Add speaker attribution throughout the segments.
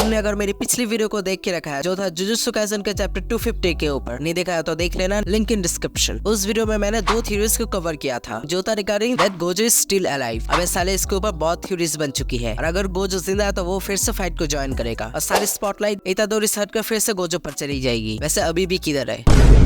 Speaker 1: तुमने अगर मेरी पिछली वीडियो को देख के रखा है जो था जुजुत्सु काइसेन के चैप्टर 250 के ऊपर, नहीं देखा है तो देख लेना, लिंक इन डिस्क्रिप्शन। उस वीडियो में मैंने 2 थ्योरीज को कवर किया था, जो था regarding that Gojo is still alive. अब साले इसके ऊपर बहुत थ्योरीज बन चुकी है, और अगर गोजो जिंदा है तो वो फिर से फाइट को ज्वाइन करेगा और सारी स्पॉटलाइट इतादोरी से हटकर फिर से गोजो पर चली जाएगी। वैसे अभी भी किधर है?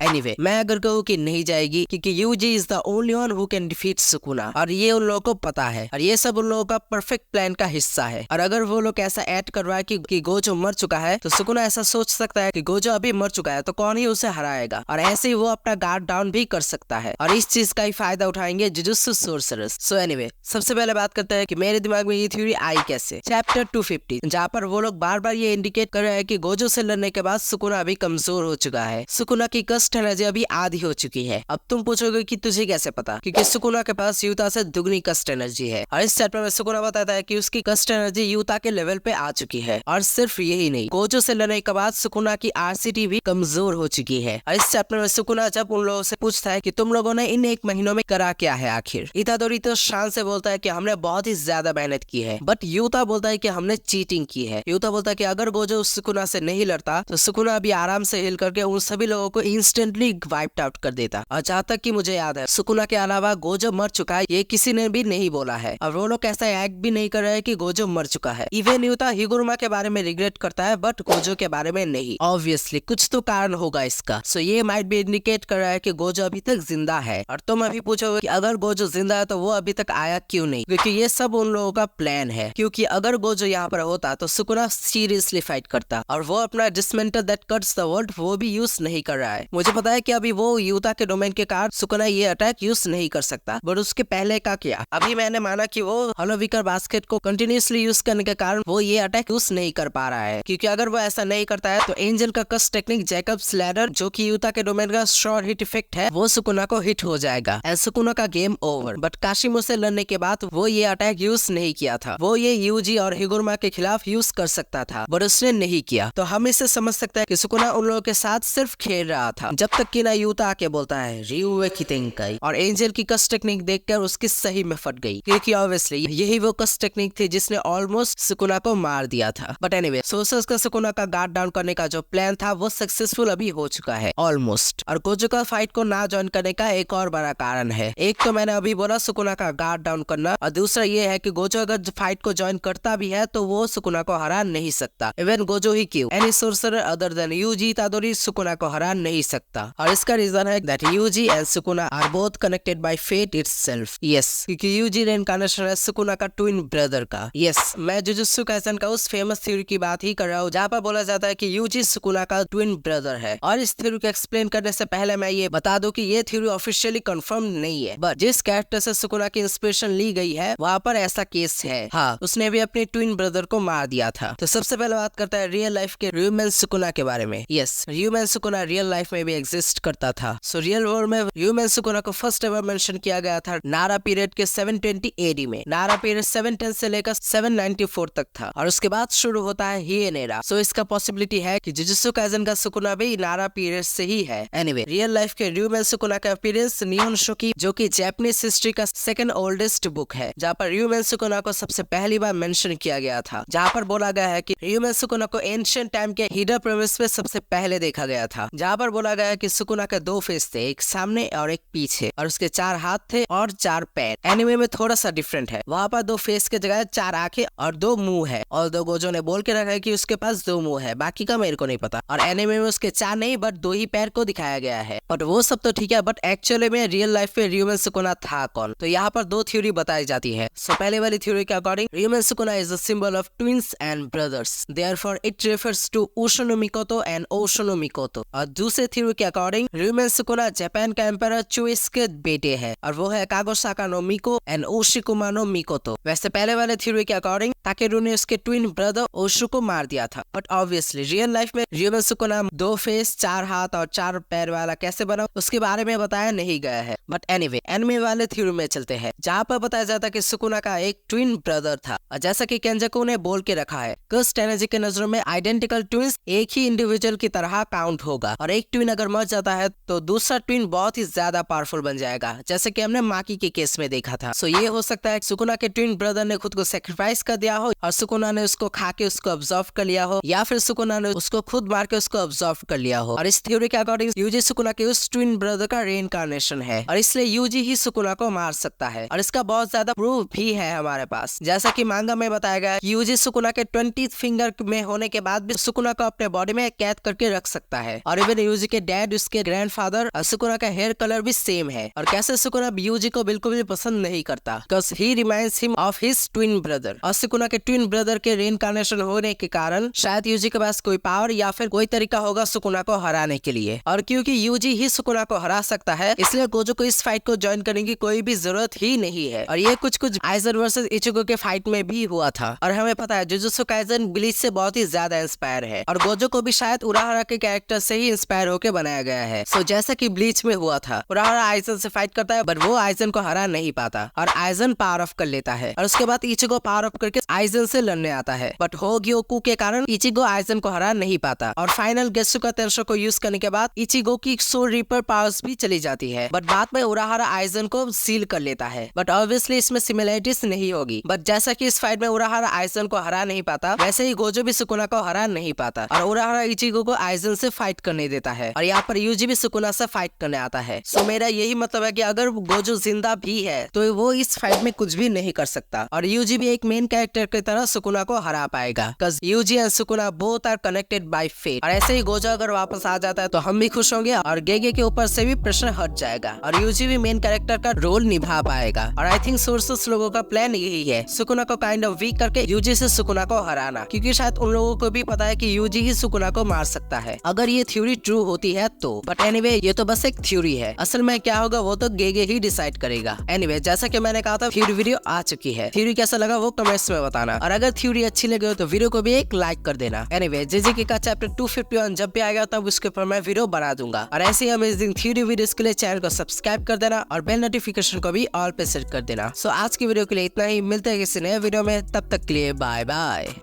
Speaker 1: Anyway, मैं अगर कहूँ कि नहीं जाएगी क्योंकि Yuji is the only one who can defeat Sukuna, और ये उन लोगों को पता है, और ये सब उन लोगों का परफेक्ट प्लान का हिस्सा है। और अगर वो लोग ऐसा ऐड करवाए कि गोजो मर चुका है, तो सुकुना ऐसा सोच सकता है कि गोजो अभी मर चुका है तो कौन ही उसे हराएगा, और ऐसे ही वो अपना गार्ड डाउन भी कर सकता है, और इस चीज का ही फायदा उठाएंगे जुजुत्सु सोर्सरर्स। सो एनीवे, सबसे पहले बात करते हैं कि मेरे दिमाग में ये थ्योरी आई कैसे। चैप्टर 250, जहाँ पर वो लोग बार बार ये इंडिकेट कर रहे हैं कि गोजो से लड़ने के बाद सुकुना अभी कमजोर हो चुका है, सुकुना की कस्ट एनर्जी अभी आधी हो चुकी है। अब तुम पूछोगे कि तुझे कैसे पता, क्योंकि सुकुना के पास यूता से दुगनी कस्ट एनर्जी है, और इस चैप्टर में सुकुना बताता है कि उसकी कस्ट एनर्जी यूता के लेवल पे आ चुकी है। और सिर्फ यही नहीं, गोजो से लड़ने के बाद सुकुना की आरसीटी भी कमजोर हो चुकी है। और इस चैप्टर में सुकुना जब उन लोगों से पूछता है कि तुम लोगों ने इन 1 महीनों में करा क्या है आखिर, इतादोरी तो शान से बोलता है कि हमने बहुत ही ज्यादा मेहनत की है, बट यूता बोलता है कि हमने चीटिंग की है। यूता बोलता है कि अगर गोजो सुकुना से नहीं लड़ता तो सुकुना अभी आराम से हिल करके उन सभी लोगों को इंस्टेंटली वाइप्ड आउट कर देता। और जहाँ तक कि मुझे याद है, सुकुना के अलावा गोजो मर चुका है ये किसी ने भी नहीं बोला है, और वो लोग ऐसा एक्ट भी नहीं कर रहे हैं कि गोजो मर चुका है। इवन यूता हिगुरुमा के बारे में रिग्रेट करता है, बट गोजो के बारे में नहीं। ऑब्वियसली कुछ तो कारण होगा इसका। सो ये माइट भी इंडिकेट कर रहा है कि गोजो अभी तक जिंदा है। और तुम अभी पूछोगे कि अगर गोजो जिंदा है तो वो अभी तक आया क्यों नहीं, क्योंकि ये सब उन लोगों का प्लान है। क्योंकि अगर गोजो यहाँ पर होता तो सुकुना सीरियसली फाइट करता, और वो अपना dismantle that cuts the world वो भी यूज नहीं कर रहा है। मुझे पता है कि अभी वो यूता के डोमेन के कारण सुकुना ये अटैक यूज नहीं कर सकता, बट उसके पहले का क्या? अभी मैंने माना कि वो होलो विकर बास्केट को कंटिन्यूअसली यूज करने के कारण वो ये अटैक यूज नहीं कर पा रहा है, क्योंकि अगर वो ऐसा नहीं करता है तो एंजल का कस्ट टेक्निक जैकब्स लैडर, जो कि यूता के डोमेन का श्योर हिट इफेक्ट है, वो सुकुना को हिट हो जाएगा एंड सुकुना का गेम ओवर। बट काशिमो से लड़ने के बाद वो ये अटैक यूज नहीं किया था। वो ये यूजी और हिगुरुमा के खिलाफ यूज कर सकता था, बट उसने नहीं किया। तो हम इससे समझ सकते हैं कि सुकुना उन लोगों के साथ सिर्फ खेल रहा था, जब तक कि ना यूता आके बोलता है रियुए कितेंकाई, और एंजल की कस्ट टेक्निक देखकर उसकी सही में फट गई, क्योंकि ऑब्वियसली यही वो कस्ट टेक्निक थी जिसने ऑलमोस्ट सुकुना को मार दिया था। बट एनीवे, सोर्सर्स का सुकुना का गार्ड डाउन करने का जो प्लान था वो सक्सेसफुल अभी हो चुका है ऑलमोस्ट। और गोजो का फाइट को ना ज्वाइन करने का एक और बड़ा कारण है। एक तो मैंने अभी बोला सुकुना का गार्ड डाउन करना, और दूसरा ये है कि गोजो अगर फाइट को ज्वाइन करता भी है तो वो सुकुना को हरा नहीं सकता। इवन गोजो ही क्यों, any sorcerer other than Yuji Itadori Sukuna को हरा नहीं सकता। और इसका रीजन है that Yuji and Sukuna are both connected by fate itself. Yes, क्योंकि यूजी रेइनकार्नेशन है सुकुना का ट्विन ब्रदर का। यस, मैं जुजुत्सु काइसेन का उस फेमस थ्योरी की बात ही कर रहा हूँ जहाँ पर बोला जाता है कि यूजी सुकुना का ट्विन ब्रदर है। और इस थ्योरी को एक्सप्लेन करने से पहले मैं ये बता दूं कि ये थ्योरी ऑफिशियली कंफर्म नहीं है, बट जिस कैरेक्टर से सुकुना की इंस्पिरेशन ली गई है वहाँ पर ऐसा केस है। हाँ, उसने भी अपने ट्विन ब्रदर को मार दिया था। तो सबसे पहले बात करता है रियल लाइफ के र्यूमेन सुकुना के बारे में। Yes, Ryomen Sukuna real life में भी एग्जिस्ट करता था। सो रियल वर्ल्ड में र्यूमेन सुकुना को फर्स्ट एवर मेंशन किया गया था नारा पीरियड के 720 एडी में। नारा पीरियड 710 से लेकर 794 तक था, और उसके बाद शुरू होता है हिएन एरा। सो इसका पॉसिबिलिटी है कि जुजुत्सु काइसेन का सुकुना भी नारा पीरियड से ही है। एनीवे, रियल लाइफ के र्यूमेन सुकुना का अपीयरेंस निहोन शोकी, जो कि जापानीज हिस्ट्री का सेकंड ओल्डेस्ट बुक है, जहाँ पर र्यूमेन सुकुना को सबसे पहली बार मेंशन किया गया था, जहाँ पर बोला गया है कि र्यूमेन सुकुना को एंशिएंट टाइम के हीडा प्रोविंस में सबसे पहले देखा गया था, जहाँ पर बोला गया है कि सुकुना के 2 फेस थे, एक सामने और एक पीछे, और उसके 4 हाथ थे और 4 पैर। एनिमे में थोड़ा सा डिफरेंट है, वहाँ पर 2 फेस के जगह 4 आंखें और 2 मुंह है, और 2 गोजो ने बोल के रखा है कि उसके पास 2 मुंह है, बाकी का मेरे को नहीं पता। और एनिमे में उसके 4 नहीं बट 2 ही पैर को दिखाया गया है। बट वो सब तो ठीक है, बट एक्चुअली में रियल लाइफ में र्यूमेन सुकुना था कौन? तो यहाँ पर 2 थ्योरी बताई जाती है। सो पहले वाली थ्योरी के according Ryomen Sukuna is the symbol of twins and brothers, therefore it refers to Oshono Mikoto and Oshono Mikoto. और दूसरे थ्योरी के अकॉर्डिंग र्यूमेन सुकुना जापान का एम्परर चुइस के बेटे है, और वो है Kagosaka no Miko and Oshikuma no Mikoto. वैसे पहले वाले थ्योरी के अकॉर्डिंग ताकेरू ने उसके ट्विन ब्रदर ओशु को मार दिया था, बट ऑब्वियसली रियल लाइफ में र्यूमेन सुकुना 2 फेस 4 हाथ और 4 पैर वाला कैसे बना उसके बारे में बताया नहीं गया है। बट एनीवे, एनिमे वाले थ्योरी में चलते हैं, जहाँ पर बताया जाता है कि सुकुना का एक ट्विन ब्रदर था, और जैसा कि केंजाकू ने बोल के रखा है, कस्ट एनर्जी के नजरों में आइडेंटिकल ट्विंस एक ही इंडिविजुअल की तरह काउंट होगा, और एक ट्विन अगर मर जाता है तो दूसरा ट्विन बहुत ही ज्यादा पावरफुल बन जाएगा, जैसे कि हमने माकी के केस में देखा था। सो ये हो सकता है सुकुना के ट्विन ब्रदर ने खुद को सेक्रीफाइस कर दिया हो और सुकुना ने उसको खा के उसको ऑब्जर्व कर लिया हो, या फिर सुकुना ने उसको खुद मार के उसको ऑब्जर्व कर लिया हो। और इस थ्योरी के अकॉर्डिंग यूजी सुकुना के उस ट्विन ब्रदर का रीइंकार्नेशन है और इसलिए यूजी ही सुकुना को मार सकता है। और इसका बहुत ज्यादा प्रूफ भी है हमारे पास, जैसा कि मांगा में बताया गया यूजी सुकुना के 20th फिंगर में होने के बाद भी सुकुना को अपने बॉडी में कैद करके रख सकता है। और इवन यूजी के डैड, उसके ग्रैंडफादर और सुकुना का हेयर कलर भी सेम है। और कैसे सुकुना यूजी को बिल्कुल भी पसंद नहीं करता, because he reminds him of his twin brother. और सुकुना के ट्विन ब्रदर के रीइंकार्नेशन होने के कारण शायद यूजी के पास कोई पावर या फिर कोई तरीका होगा सुकुना को हराने के लिए। और क्योंकि यूजी ही सुकुना को हरा सकता है, इसलिए गोजो को इस फाइट को ज्वाइन करने की कोई भी जरूरत ही नहीं है। और ये कुछ आइजन वर्सेस इचिगो के फाइट में भी हुआ था। और हमें पता है जुजुत्सु काइसेन ब्लीच से बहुत ही ज्यादा इंस्पायर है और गोजो को भी शायद उराहारा के कैरेक्टर से ही इंस्पायर होकर बनाया गया है। सो जैसा कि ब्लीच में हुआ था, उराहारा आइजन से फाइट करता है बट वो आइजन को हरा नहीं पाता और आइजन पावर ऑफ कर लेता है। और उसके बाद इचिगो पावर ऑफ करके आइजन से लड़ने आता है, बट होग्योकू के कारण इचिगो आइजन को हरा नहीं पाता। और फाइनल गेत्सुका टेंशो को यूज करने के बाद इचिगो की सोल रीपर पावर्स भी चली जाती है, बट बाद में उराहारा आइजन को सील कर लेता है। बट ऑब्वियसली इसमें सिमिलरिटीज नहीं होगी, बट जैसा कि इस फाइट में उराहारा आइजन को हरा नहीं पाता, वैसे ही गोजो भी सुकुना को हरा नहीं पाता और उराहारा इचिगो को आइजन से फाइट करने देता है। और यहाँ पर यूजी भी सुकुना से फाइट करने आता है। सो मेरा यही मतलब है कि अगर गोजो जिंदा भी है तो वो इस फाइट में कुछ भी नहीं कर सकता और यूजी भी एक मेन कैरेक्टर की तरह सुकुना को हरा पाएगा, because Yuji and Sukuna both are connected by fate. और ऐसे ही गोजो अगर वापस आ जाता है तो हम भी खुश होंगे और गेगे के ऊपर से भी प्रेशर हट जाएगा और यूजी भी मेन कैरेक्टर का रोल निभा पाएगा। और आई थिंक सोर्सेस लोगों का प्लान यही है, सुकुना को काइंड ऑफ वीक करके यूजी से सुकुना को हराना, क्योंकि शायद उन लोगों को भी पता है कि यूजी ही सुकुना को मार सकता है अगर ये थ्योरी ट्रू होती है तो। बट एनीवे ये तो बस एक थ्योरी है, असल में क्या होगा वो तो गेगे ही डिसाइड करेगा। एनीवे जैसा कि मैंने कहा था थ्योरी वीडियो आ चुकी है, थ्योरी कैसा लगा वो कमेंट्स में बताना और अगर थ्योरी अच्छी लगे तो वीडियो को भी एक लाइक कर देना। एनीवे जेजेके का चैप्टर 251 जब भी आएगा तब उसके ऊपर मैं वीडियो बना दूंगा और ऐसे ही अमेजिंग थ्योरी वीडियोस के लिए चैनल को सब्सक्राइब कर देना और बेल नोटिफिकेशन को भी ऑल पे सेट कर देना। सो आज की वीडियो के लिए इतना ही, मिलते हैं किसी नए वीडियो में, तब तक के लिए बाय बाय।